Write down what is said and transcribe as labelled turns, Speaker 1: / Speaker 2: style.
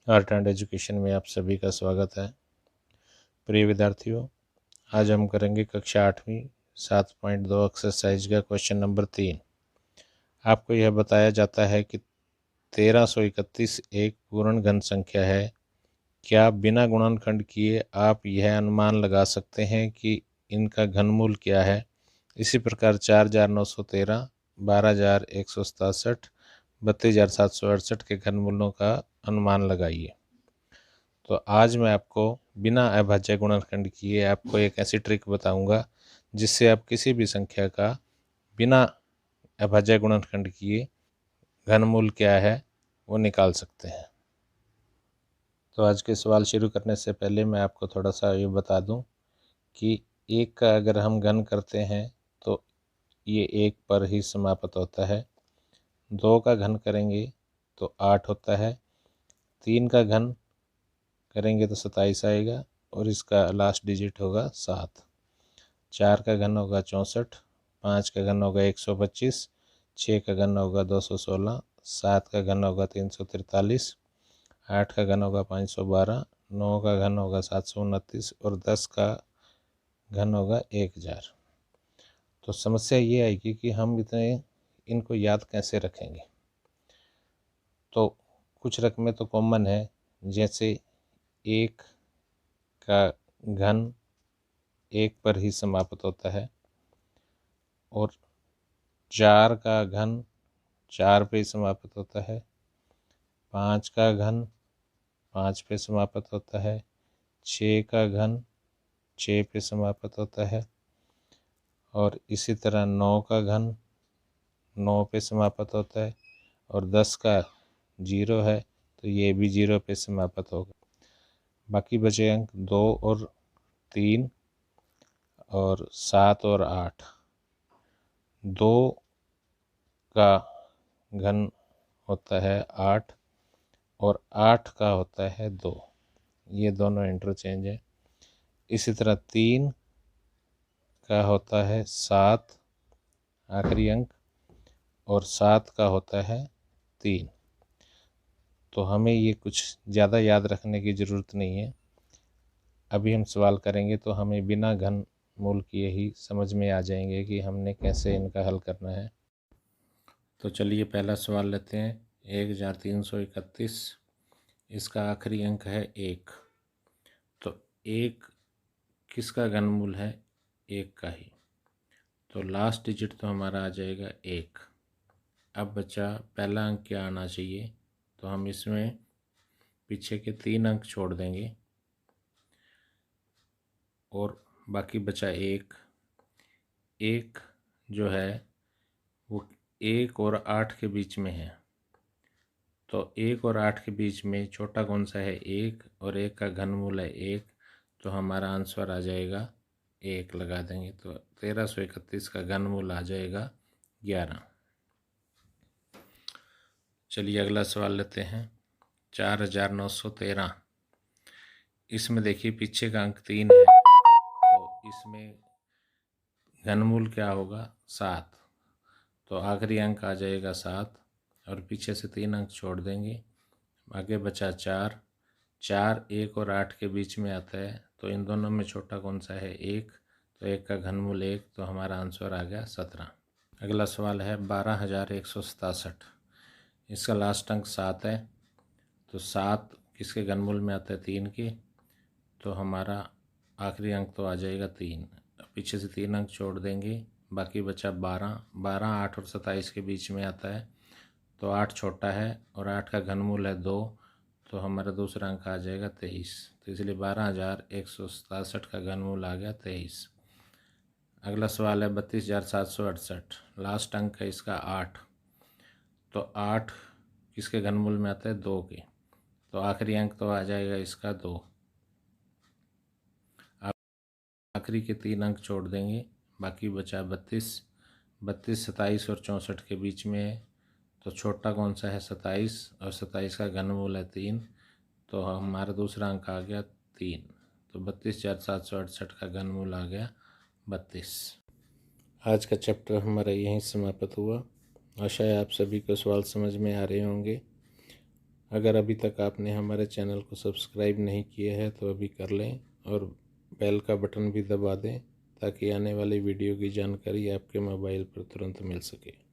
Speaker 1: Art and education में आप सभी का स्वागत है। प्रिय विद्यार्थियों, आज हम करेंगे कक्षा 8वीं 7.2 एक्सरसाइज का क्वेश्चन नंबर 3। आपको यह बताया जाता है कि 1331 एक पूर्ण घन संख्या है। क्या बिना गुणनखंड किए आप यह अनुमान लगा सकते हैं कि इनका घनमूल क्या है? इसी प्रकार 4913, 12167, 32768 के घनमूलों का अनुमान लगाइए। तो आज मैं आपको बिना अभाज्य गुणनखंड किए आपको एक ऐसी ट्रिक बताऊंगा जिससे आप किसी भी संख्या का बिना अभाज्य गुणनखंड किए घनमूल क्या है वो निकाल सकते हैं। तो आज के सवाल शुरू करने से पहले मैं आपको थोड़ा सा ये बता दूं कि एक का अगर हम घन करते हैं तो ये एक पर ही समाप्त होता है। 2 का घन करेंगे तो 8 होता है। 3 का घन करेंगे तो 27 आएगा और इसका लास्ट डिजिट होगा 7। 4 का घन होगा 64, 5 का घन होगा 125, 6 का घन होगा 216, 7 का घन होगा 343, 8 का घन होगा 512, 9 का घन होगा 729 और 10 का घन होगा 1000। तो समस्या ये आएगी कि हम इनको याद कैसे रखेंगे। तो कुछ रकमें तो कॉमन है, जैसे 1 का घन 1 पर ही समाप्त होता है और 4 का घन 4 पे समाप्त होता है। 5 का घन 5 पे समाप्त होता है। 6 का घन 6 पे समाप्त होता है और इसी तरह 9 का घन 9 पे समाप्त होता है और 10 का 0 है तो ये भी 0 पे समाप्त होगा। बाकी बचे अंक 2 और 3 और 7 और 8। 2 का घन होता है 8 और 8 का होता है 2, ये दोनों इंटरचेंज है। इसी तरह 3 का होता है 7 आखिरी अंक और 7 का होता है 3। तो हमें ये कुछ ज़्यादा याद रखने की ज़रूरत नहीं है। अभी हम सवाल करेंगे तो हमें बिना घन मूल किए ही समझ में आ जाएंगे कि हमने कैसे इनका हल करना है। तो चलिए पहला सवाल लेते हैं। 1331, इसका आखिरी अंक है 1। तो 1 किसका घनमूल है? 1 का ही। तो लास्ट डिजिट तो हमारा आ जाएगा 1। अब बचा पहला अंक क्या आना चाहिए, तो हम इसमें पीछे के 3 अंक छोड़ देंगे और बाकी बचा 1। 1 जो है वो 1 और 8 के बीच में है। तो 1 और 8 के बीच में छोटा कौन सा है? 1 और 1 का घनमूल है 1। तो हमारा आंसर आ जाएगा 1 लगा देंगे तो 1331 का घनमूल आ जाएगा 11। चलिए अगला सवाल लेते हैं। 4913, इसमें देखिए पीछे का अंक 3 है तो इसमें घनमूल क्या होगा? 7। तो आखिरी अंक आ जाएगा 7 और पीछे से 3 अंक छोड़ देंगे। आगे बचा 4। 4 1 और 8 के बीच में आता है तो इन दोनों में छोटा कौन सा है? 1। तो 1 का घनमूल 1, तो हमारा आंसर आ गया 17। अगला सवाल है 12167, इसका लास्ट अंक 7 है। तो 7 किसके घनमूल में आता है? 3 के। तो हमारा आखिरी अंक तो आ जाएगा 3, पीछे से 3 अंक छोड़ देंगे। बाकी बचा 12। 12 8 और 27 के बीच में आता है तो 8 छोटा है और 8 का घनमूल है 2, तो हमारा दूसरा अंक आ जाएगा 23। तो इसलिए 12167 का घनमूल आ गया 23। अगला सवाल है 32768, लास्ट अंक है इसका 8। तो 8 किसके घनमूल में आता है? 2 के। तो आखिरी अंक तो आ जाएगा इसका 2। आखिरी के 3 अंक छोड़ देंगे, बाकी बचा 32। 32 27 और 64 के बीच में है तो छोटा कौन सा है? 27 और 27 का घनमूल है 3, तो हमारा दूसरा अंक आ गया 3। तो 32,768 का घनमूल आ गया 32। आज का चैप्टर हमारा यहीं समाप्त हुआ। आशा है आप सभी को सवाल समझ में आ रहे होंगे। अगर अभी तक आपने हमारे चैनल को सब्सक्राइब नहीं किया है तो अभी कर लें और बेल का बटन भी दबा दें ताकि आने वाली वीडियो की जानकारी आपके मोबाइल पर तुरंत मिल सके।